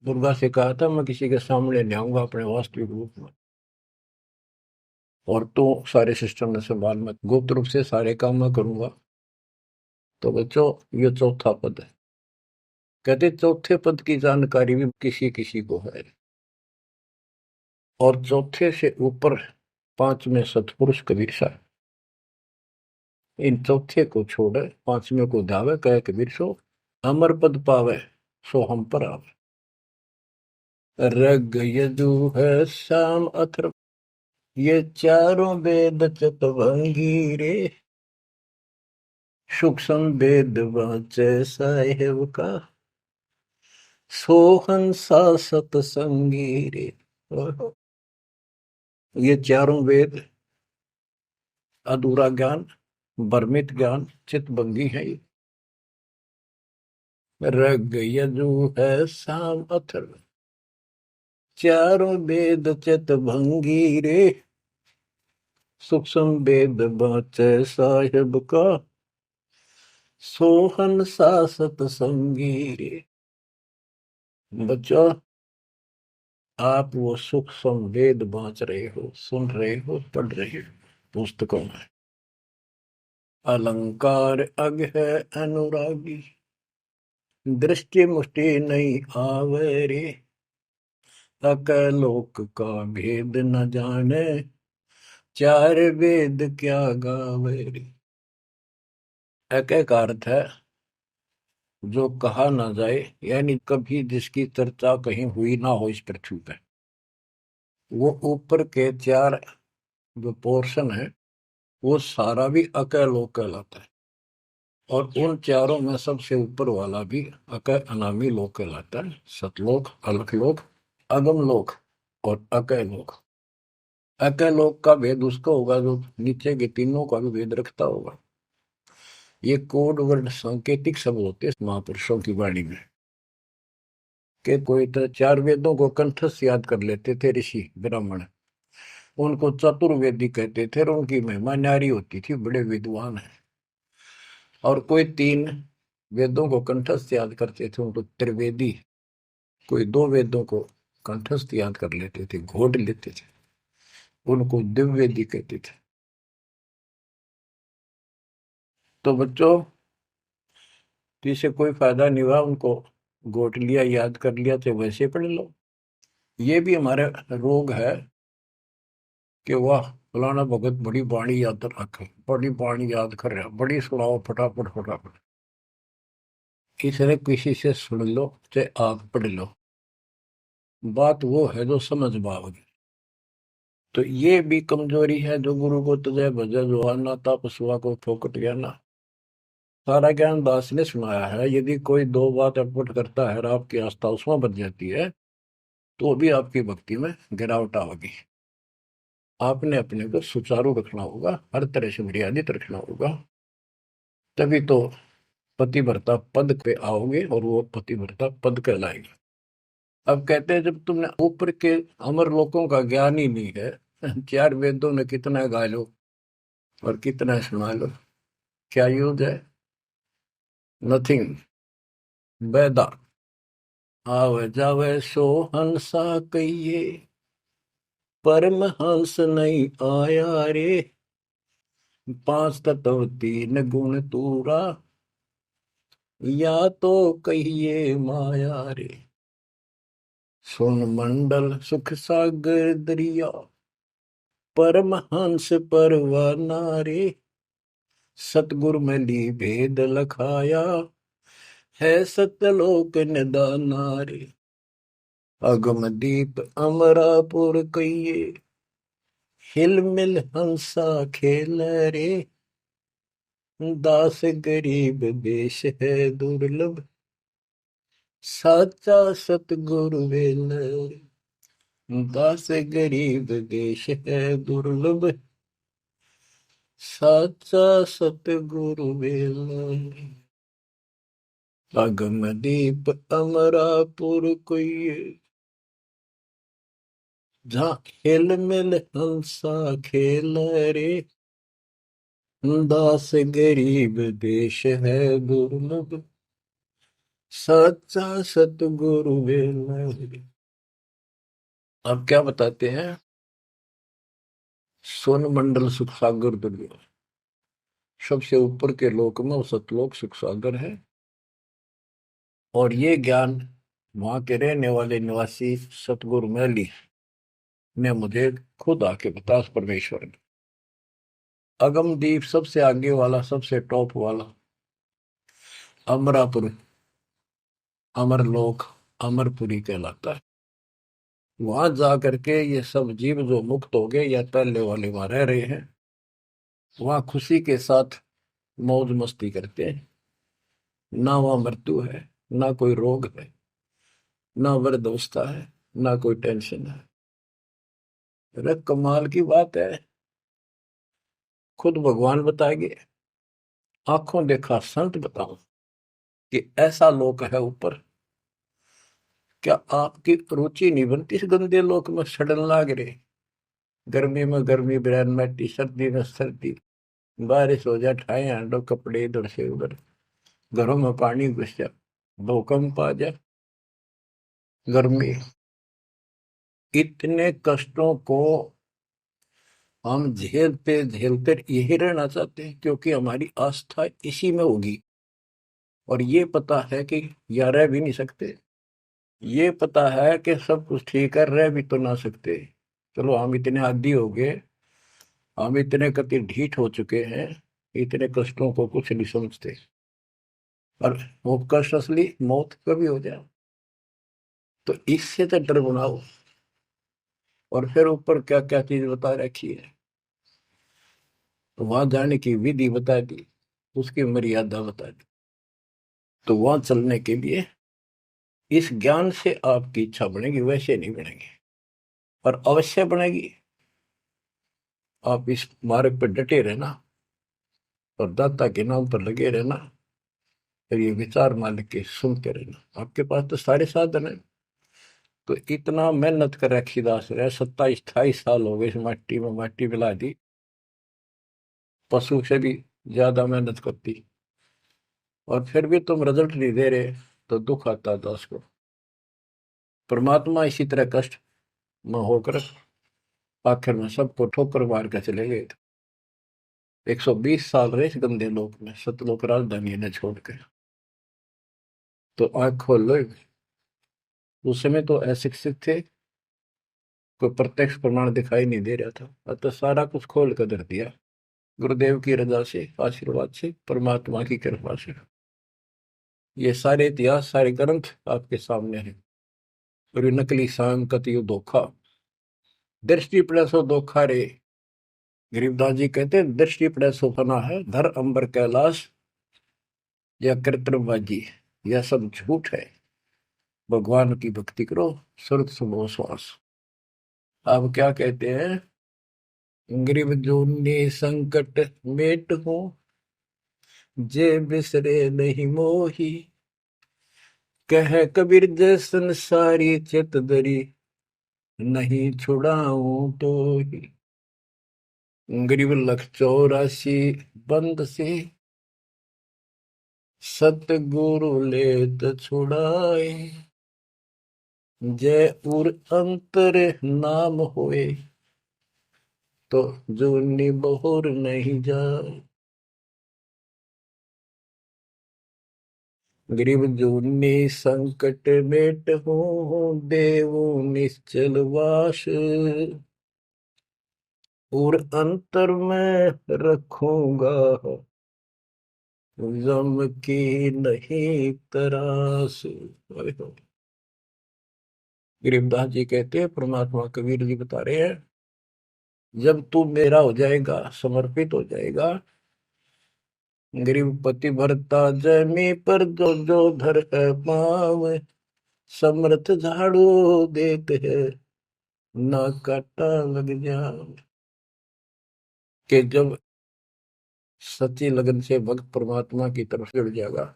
दुर्गा से कहा था मैं किसी के सामने नहीं आऊंगा अपने वास्तविक रूप में, और तो सारे सिस्टम में संभाल, मैं गुप्त रूप से सारे काम मैं करूंगा। तो बच्चों, ये चौथा पद है। कहते चौथे पद की जानकारी भी किसी किसी को है, और चौथे से ऊपर पांचवें सतपुरुष कबीर साहब। इन चौथे को छोड़े पांचवें को धावे, कहे कबीर सो अमर पद पावे, सो हम पर आवे। रग यजु है शाम अथर्व, ये चारों वेद चतुर्भंगी रे, सूक्ष्म वेद वाचे साहेब का, सोहंसा सतसंगी रे। ये चारों वेद अधूरा ज्ञान, भ्रमित ज्ञान, चितभंगी है ये। रग यजु है साम अथर्व, चारों वेद चितभंगी रे। सूक्ष्म वेद बाचे साहिब का, सोहन सा सतसंगी रे। बच्चों, आप वो सूक्ष्म वेद बांच रहे हो, सुन रहे हो, पढ़ रहे हो पुस्तकों में। अलंकार अग है अनुरागी, दृष्टि मुष्टि नहीं आवे रे। अकलोक का भेद न जाने, चार वेद क्या गावे रे। एक एक अर्थ है जो कहा ना जाए, यानी कभी जिसकी चर्चा कहीं हुई ना हो इस पृथ्वी पे। वो ऊपर के चार जो पोर्शन है वो सारा भी अकलोक कहलाता है। और उन चारों में सबसे ऊपर वाला भी अक अनामी लोक कहलाता है। सतलोक, अलखलोक, अगमलोक और अकलोक। अकलोक का भेद उसका होगा जो नीचे के तीनों का भी भेद रखता होगा। ये कोड वर्ड सांकेतिक शब्द होते हैं महापुरुषों की वाणी में। कि कोई तो चार वेदों को कंठस्थ याद कर लेते थे ऋषि ब्राह्मण, उनको चतुर्वेदी कहते थे और उनकी महिमा न्यारी होती थी, बड़े विद्वान है। और कोई तीन वेदों को कंठस्थ याद करते थे, उनको त्रिवेदी। कोई दो वेदों को कंठस्थ याद कर लेते थे, घोट लेते थे, उनको दिव्यवेदी कहते थे। तो बच्चों, जिसे कोई फायदा नहीं हुआ, उनको घोट लिया, याद कर लिया, तो वैसे पढ़ लो। ये भी हमारे रोग है कि वाह फलाना भगत बड़ी बाणी याद रखे, बड़ी बाणी याद कर रहा, बड़ी सुनाओ फटाफट फटाफट। इसने किसी से सुन लो चाहे आप पढ़ लो, बात वो है जो समझ पाओगे। तो ये भी कमजोरी है जो गुरु को तुझे भजे जो आना था पशुआ को फोकट गया ना। सारा ज्ञान दास ने सुनाया है। यदि कोई दो बात अटपट करता है और आपकी आस्था उसमें बच जाती है तो भी आपकी भक्ति में गिरावट आएगी। आपने अपने को सुचारू रखना होगा, हर तरह से मर्यादित रखना होगा, तभी तो पतिव्रता पद पे आओगे और वो पतिव्रता पद कहलाएगा। अब कहते हैं जब तुमने ऊपर के अमर लोकों का ज्ञान ही नहीं है, चार वेदों में कितना गा लो और कितना सुना लो, क्या यूज है? नथिंग। बेदा आवे जावे सो हंसा कहिए, परमहंस नहीं आया रे। पांच तत्व तीन गुण तूरा, या तो कहिए माया रे। सुन मंडल सुख सागर दरिया, परमहंस परवाना रे। सतगुरु में ली भेद लखाया, है सतलोक निदाना रे। अगम दीप अमरापुर कहिए, हिल मिल हंसा खेल रे। दास गरीब देश है दुर्लभ, साचा सतगुरु वेल रे। दास गरीब देश है दुर्लभ, साचा सतगुरु वेल रे। अगम दीप अमरापुर कोई, जहाँ हिल मिल हंसा खेल रे। दास गरीब देश है दुर्लभ, सच्चा सतगुरु वेल। अब क्या बताते हैं? सोन मंडल सुख सागर दुर्लभ, सबसे ऊपर के लोक में वो सतलोक सुख सागर है। और ये ज्ञान वहां के रहने वाले निवासी सतगुरु मैली ने मुझे खुद आके बताया, उस परमेश्वर ने। अगमदीप सबसे आगे वाला, सबसे टॉप वाला अमरापुर, अमरलोक, अमरपुरी कहलाता है। वहां जा करके ये सब जीव जो मुक्त हो गए या पहले वाले वहां रह रहे हैं, वहां खुशी के साथ मौज मस्ती करते हैं। ना वहां मृत्यु है, ना कोई रोग है, ना वृद्धावस्था है, ना कोई टेंशन है। अरे कमाल की बात है, खुद भगवान बताएंगे, आंखों देखा संत बताऊं कि ऐसा लोक है ऊपर। क्या आपकी रुचि नहीं बनती इस गंदे लोक में सड़न लाग रहे? गर्मी में गर्मी बिरान मैटी, सर्दी में सर्दी, बारिश हो जाए ठाए हांडो कपड़े इधर से उधर, घरों में पानी घुस जाए, भूकंप आ जाए, गर्मी, इतने कष्टों को हम झेलते झेलते यही रहना चाहते हैं, क्योंकि हमारी आस्था इसी में होगी। और ये पता है कि या रह भी नहीं सकते, ये पता है कि सब कुछ ठीक है, रह भी तो ना सकते। चलो हम इतने आदी हो गए, हम इतने कति ढीठ हो चुके हैं, इतने कष्टों को कुछ नहीं समझते। और वो कष्ट असली मौत कभी हो जाए, तो इससे तो डर बनाओ। और फिर ऊपर क्या क्या चीज बता रखी है, तो वहां जाने की विधि बता दी, उसकी मर्यादा बता दी। तो वहां चलने के लिए इस ज्ञान से आपकी इच्छा बनेगी, वैसे नहीं बनेगी, और अवश्य बनेगी। आप इस मार्ग पर डटे रहना और दाता के नाम पर लगे रहना, फिर ये विचार मालिक के सुनते रहना। आपके पास तो सारे साधन है, तो इतना मेहनत कर रखी दास रहे, 27-28 साल हो गए इस माटी में माटी मिला दी, पशु से भी ज्यादा मेहनत करती, और फिर भी तुम रिजल्ट नहीं दे रहे, तो दुख आता है दास को। परमात्मा इसी तरह कष्ट में होकर आखिर में सबको ठोकर मार कर चले गए थे। 120 साल रहे इस गंदे लोक में, सतलोक राजधानी ने छोड़कर। तो आंख खोल लो। उस समय तो अशिक्षित थे, कोई प्रत्यक्ष प्रमाण दिखाई नहीं दे रहा था, अतः सारा कुछ खोल कर धर दिया, गुरुदेव की रजा से, आशीर्वाद से, परमात्मा की कृपा से। ये सारे इतिहास, सारे ग्रंथ आपके सामने हैं। और ये नकली सांग कतियो धोखा, दृष्टि पड़े सो धोखा रे। गरीबदास जी कहते हैं, दृष्टि पड़े सो फना है, धर अंबर कैलाश, या कृत्रिमबाजी, यह सब झूठ है। भगवान की भक्ति करो, सुरत सुबह श्वास। अब क्या कहते हैं, गरीब जूनी संकट मेट हो, जे बिसरे नहीं मोही, कह कबीर जय संसारी चित दरी, नहीं छुड़ाऊं तो ही। गरीब लख 84 बंद से, सतगुरु लेत छुड़ाए, जय उर अंतर नाम होए, तो जूनी बहुर नहीं जाए। गरीब जूनी संकट मेट हूँ, देवो निश्चल वास, और अंतर में रखूंगा, जम की नहीं तरास। गरीबदास जी कहते हैं, परमात्मा कबीर जी बता रहे हैं, जब तू मेरा हो जाएगा, समर्पित हो जाएगा, गरीब पति भरता जमी पर जो जो धर है पाव, समर्थ झाड़ू देते हैं, ना काटा लग जाए। कि जब सच्ची लगन से भक्त परमात्मा की तरफ जुड़ जाएगा,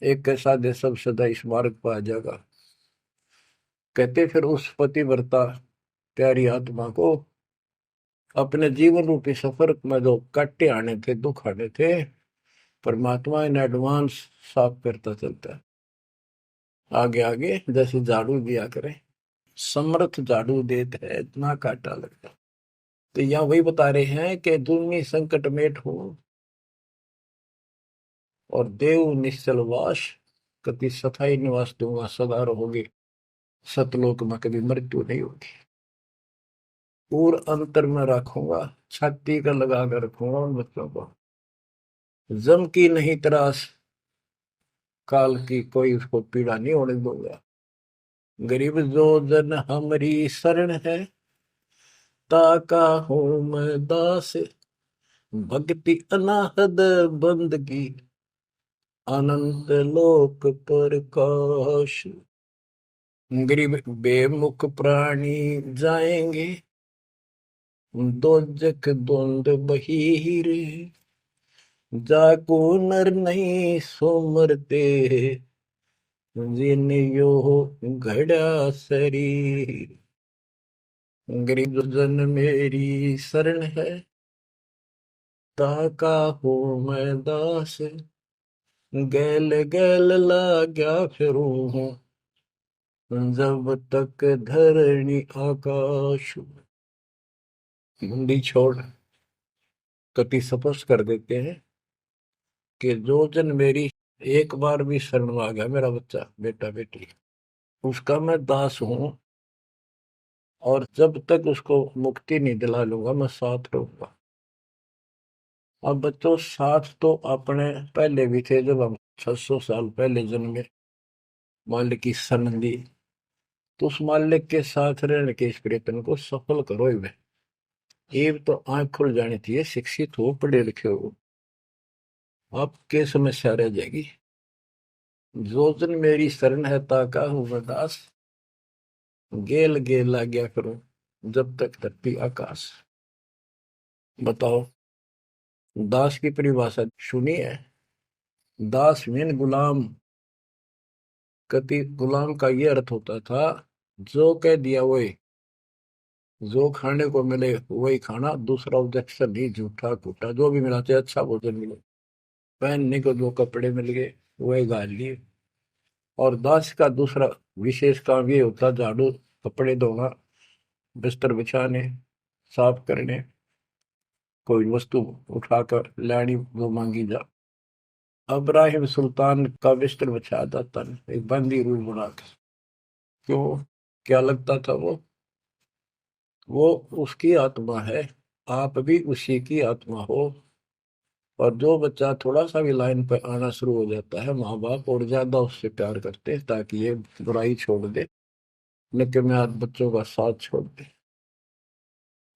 एक कैसा दे सब सदा इस मार्ग पर आ जाएगा। कहते फिर उस पतिव्रता प्यारी आत्मा को अपने जीवन रूपी सफर में जो काटे आने थे, दुख आने थे, परमात्मा इन एडवांस साफ करता चलता है। आगे आगे जैसे झाड़ू दिया करे, समर्थ झाड़ू देते है, इतना काटा लगता। तो यहाँ वही बता रहे हैं कि दुर्मी संकट मेट हो, और देव निश्चल वास, कति सथाई निवास दूंगा, सदा रहोगे सतलोक में, कभी मृत्यु नहीं होगी। और अंतर में रखूंगा, छाती का लगा कर रखूंगा उन बच्चों को, जम की नहीं त्रास, काल की कोई उसको पीड़ा नहीं होने दूंगा। गरीब जो जन हमारी शरण है, ताका हूं मैं दास, भक्ति अनाहद बंदगी, अनंत लोक प्रकाश। गरीब बेमुख प्राणी जाएंगे दोजख द्वंद बहीर, जाको नर नहीं सो मरते, जिन यो घड़ा शरीर। गरीब जन मेरी शरण है, ताका हो मैं दास, गैल गैल लाग्या फिरूं हूँ, जब तक धरणी आकाश। हिंदी छोड़ कति स्पष्ट कर देते हैं कि जो जन मेरी एक बार भी शरण में आ गया, मेरा बच्चा बेटा बेटी, उसका मैं दास हूं, और जब तक उसको मुक्ति नहीं दिला लूंगा मैं साथ रहूंगा। अब बच्चों साथ तो अपने पहले भी थे, जब हम 600 साल पहले जन्मे, मालिक की शरण ली, तो उस मालिक के साथ रहने के इस प्रयत्न को सफल करो ही में। ये तो आंख खुल जानी चाहिए, शिक्षित हो पढ़े लिखे हो, आपके समस्या रह जाएगी। जो जन मेरी शरण है ताका हूँ मैं दास, गेल गेल आ गया करूं, जब तक धरती आकाश। बताओ, दास की परिभाषा सुनी है? दास मीन गुलाम। कति गुलाम का ये अर्थ होता था, जो कह दिया वही, जो खाने को मिले वही खाना, दूसरा ऑब्जेक्शन नहीं, झूठा कूटा जो भी मिला, चाहे अच्छा भोजन मिले, पहनने को जो कपड़े मिल गए वही गाल लिए। और दास का दूसरा विशेष काम ये होता, झाड़ू, कपड़े धोना, बिस्तर बिछाने, साफ करने, कोई वस्तु उठाकर लानी वो मांगी जा। अब्राहिम सुल्तान का बिस्तर बिछाया जाता है एक बंदी रूल बनाकर। क्यों? क्या लगता था वो उसकी आत्मा है, आप भी उसी की आत्मा हो। और जो बच्चा थोड़ा सा भी लाइन पर आना शुरू हो जाता है, माँ बाप और ज्यादा उससे प्यार करते हैं ताकि ये बुराई छोड़ दे, लेकिन मैं आज बच्चों का साथ छोड़ दे।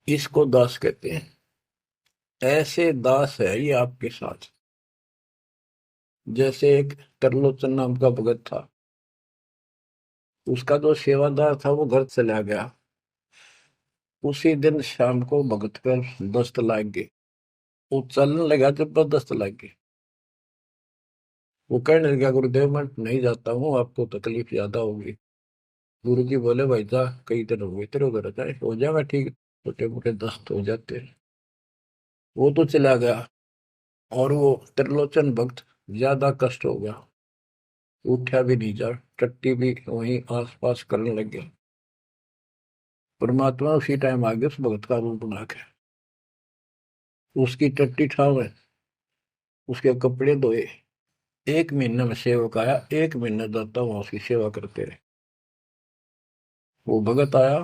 इसको दास कहते हैं। ऐसे दास है ये आपके साथ। जैसे एक तरलोचन नाम का भगत था, उसका जो सेवादार था वो घर चला गया। उसी दिन शाम को भगत पर दस्त लग गई, वो चलने लगा, जबरदस्त लग गई। वो कहने लगा, गुरुदेव मैं नहीं जाता हूँ, आपको तकलीफ ज्यादा होगी। गुरु जी बोले, भाई जा, कई दिन हो गए तेरे उधर, जाए हो जाएगा ठीक, छोटे मोटे दस्त हो जाते हैं। वो तो चला गया, और वो त्रिलोचन भक्त ज्यादा कष्ट हो गया, उठा भी नहीं जा, टट्टी भी वहीं आस पास करने लग गया। परमात्मा उसी टाइम आ गया उस भगत का रूप बना के, उसकी टट्टी ठावे, उसके कपड़े धोए। एक महीने में सेवक आया, एक महीने दाता वहां उसकी सेवा करते रहे। वो भगत आया,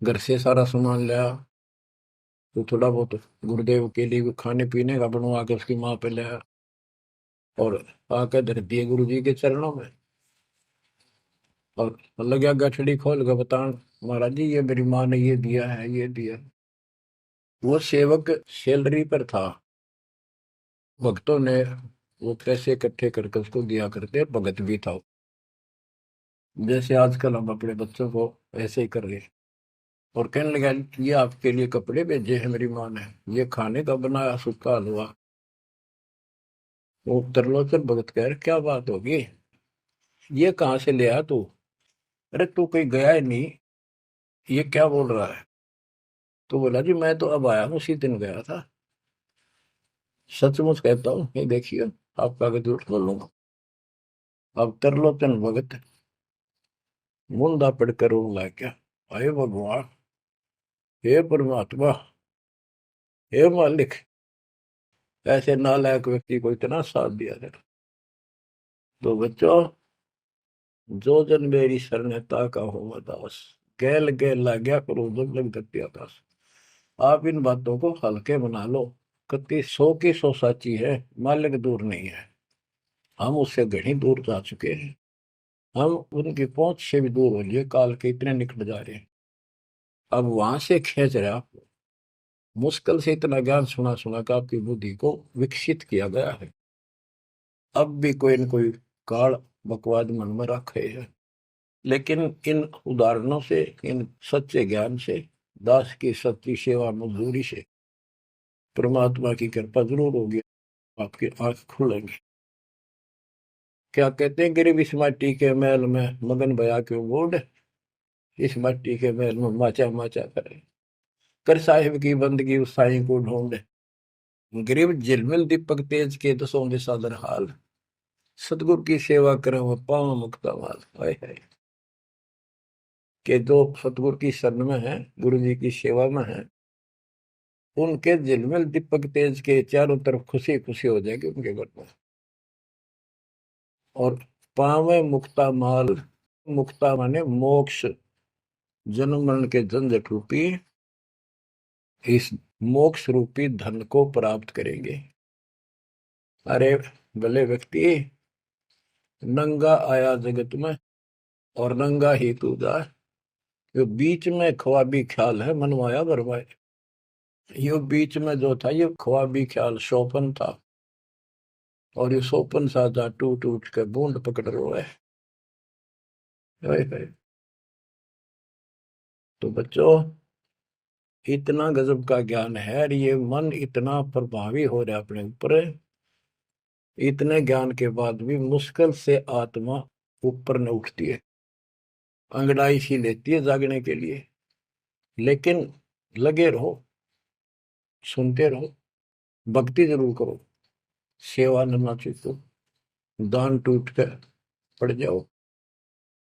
घर से सारा सामान लाया, तो थोड़ा बहुत गुरुदेव के लिए खाने पीने का बनवा के उसकी माँ पे लाया, और आके धर दिए गुरु जी के चरणों में। और लगा गठड़ी खोल के बतान, महाराज जी ये मेरी माँ ने ये दिया है, ये दिया। वो सेवक सैलरी पर था, भक्तों ने वो पैसे इकट्ठे करके उसको दिया करते, भगत भी था। जैसे आजकल हम अपने बच्चों को ऐसे ही कर रहे हैं। और कहने लगा, ये आपके लिए कपड़े भेजे हैं मेरी माँ ने, ये खाने का बनाया सूखा हलवा। वो त्रिलोचन भगत कह रहे, क्या बात होगी, ये कहाँ से ले आया तू? अरे तू कहीं गया ही नहीं, ये क्या बोल रहा है? तो बोला, जी मैं तो अब आया हूँ, उसी दिन गया था। सचमुच कहता हूँ, ये देखिए, आपका आगे झूठ बोलूंगा। अब त्रिलोचन भगत मुंदा पड़कर रोने लग गया, हे भगवान, हे परमात्मा, हे मालिक, ऐसे नालायक व्यक्ति को इतना साथ दिया जाए। तो बच्चों, जो जन मेरी शरणता का हो दास, गैल गैल ला गया करो, जब लग धरती आकाश। आप इन बातों को हल्के बना लो, कति 100 की 100 साची है, मालिक दूर नहीं है, हम उससे घनी दूर जा चुके हैं। हम उनकी पहुंच से भी दूर हो लिए, काल के इतने निकट जा रहे हैं। अब वहां से खींच रहे आपको, मुश्किल से इतना ज्ञान सुना सुना कर आपकी बुद्धि को विकसित किया गया है। अब भी कोई न कोई काल बकवाद मन में रखे है। लेकिन इन उदाहरणों से, इन सच्चे ज्ञान से, दास की सच्ची सेवा मजदूरी से परमात्मा की कृपा जरूर होगी, आपकी आंख खुलेंगी। क्या कहते हैं, गिरिव इस माटी के महल में मगन भया क्यों बोर्ड, इस मिट्टी के महल में माचा माचा करे, कर साहिब की बंदगी उस साईं को ढूंढे। गिरिव झिलमिल दीपक तेज के दसों दिशा हाल, सतगुरु की सेवा करें वो पावन मुक्ता माल। हाय हाय, के जो सतगुरु की शरण में है, गुरु जी की सेवा में है, उनके झिलमिल दीपक तेज के चारों तरफ खुशी खुशी हो जाएगी उनके घर में। और पावे मुक्ता माल, मुक्ता माने मोक्ष, जन्म मरण के झंझट रूपी इस मोक्ष रूपी धन को प्राप्त करेंगे। अरे भले व्यक्ति, नंगा आया जगत में और नंगा ही तू जा, यो बीच में ख्वाबी ख्याल है मनवाया बरवाए। यो बीच में जो था ये ख्वाबी ख्याल शोपन था, और ये शोपन साजा टूट टूट के बूंद पकड़ रहा है। तो बच्चों, इतना गजब का ज्ञान है, और ये मन इतना प्रभावी हो रहा है अपने ऊपर, इतने ज्ञान के बाद भी मुश्किल से आत्मा ऊपर न उठती है, अंगड़ाई सी लेती है जागने के लिए। लेकिन लगे रहो, सुनते रहो, भक्ति जरूर करो, सेवा न चूको, दान टूट कर पड़ जाओ।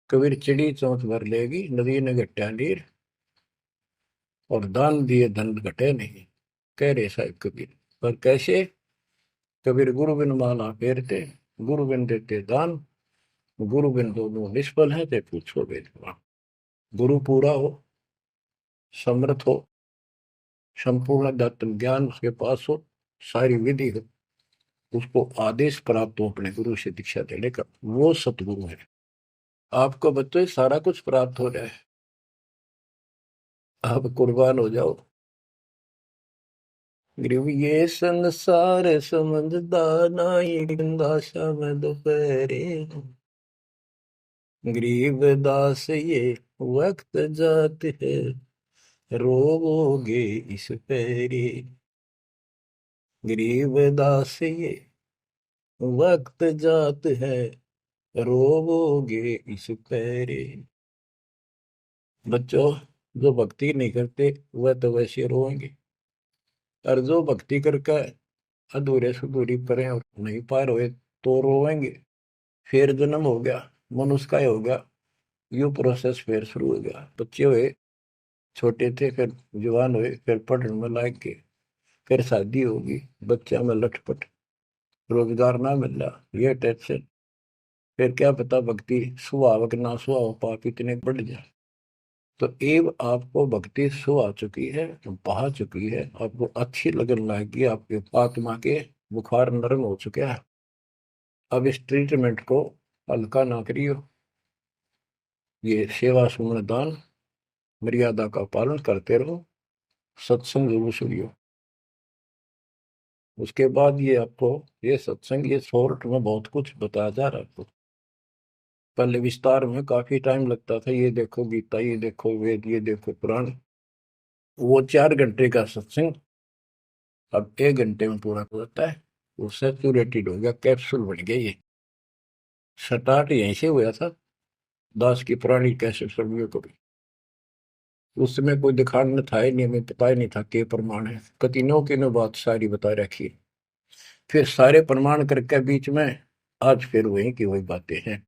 कबीर चिड़ी चौंच भर लेगी, नदी ने घटा नीर, और दान दिए धन घटे नहीं, कह रहे साहिब कबीर। पर कैसे? कबीर गुरु बिन माला फेरते, गुरु बिन देते दान, गुरु बिन दोनों निष्फल है, ते पूछो वेदवान। गुरु पूरा हो, समर्थ हो, संपूर्ण दत्त ज्ञान उसके पास हो, सारी विधि हो, उसको आदेश प्राप्त हो अपने गुरु से दीक्षा देने का, वो सतगुरु है। आपको बच्चों सारा कुछ प्राप्त हो जाए, आप कुर्बान हो जाओ। गुरु ये संसार समझदा नाई, दासा में दोपहरे, गरीब दास ये वक्त जात है, रोवोगे इस पैरी। गरीब दास ये वक्त जात है, रोवोगे इस पैरे। बच्चों, जो भक्ति नहीं करते वह तो वैसे रोएंगे, और जो भक्ति करके अधूरे सुधूरी परे और नहीं पार हुए तो रोएंगे। फिर जन्म हो गया, मनुष्य का हो गया, यू प्रोसेस फिर शुरू हो गया। बच्चे हुए, छोटे थे, फिर जवान हुए, फिर पढ़ने में लायक के, फिर शादी होगी, बच्चा में लटपट, रोजगार ना मिल रहा, ये टेंशन, फिर क्या पता भक्ति सुहावक ना सुहाव पाप इतने बढ़ जाए। तो एव आपको भक्ति सुहा चुकी है, बहा चुकी है, आपको अच्छी लगन लगी, आपके आत्मा के बुखार नरम हो चुके हैं। अब इस ट्रीटमेंट को हल्का ना करियो, ये सेवा सुमन दान मर्यादा का पालन करते रहो, सत्संग जरूर सुनियो। उसके बाद ये आपको ये सत्संग, ये शॉर्ट में बहुत कुछ बताया जा रहा है आपको। पहले विस्तार में काफी टाइम लगता था, ये देखो गीता, ये देखो वेद, ये देखो पुराण, वो 4 घंटे का सत्संग अब 1 घंटे में पूरा हो जाता है। वो सैचुरेटेड हो गया, कैप्सूल बन गया। ये स्टार्ट यहीं से हुआ था, दास की पुरानी कैसे सर्वियों को भी। उस समय कोई दिखाने था ही नहीं, हमें पता ही नहीं था के प्रमाण है, कतिनों की नो बात सारी बता रखी। फिर सारे प्रमाण करके बीच में आज फिर वही की वही बातें हैं।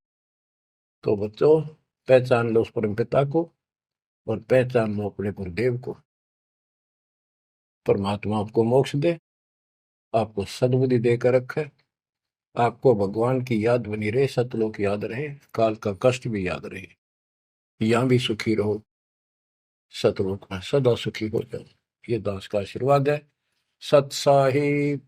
तो बच्चों, पहचान लो उस परम पिता को, और पहचान लो अपने गुरुदेव को। परमात्मा आपको मोक्ष दे, आपको सद्बुद्धि देकर रखे, आपको भगवान की याद बनी रहे, सतलोक याद रहे, काल का कष्ट भी याद रहे, यहाँ भी सुखी रहो, सतलोक में सदा सुखी हो जाओ। ये दास का आशीर्वाद है। सत साहिब।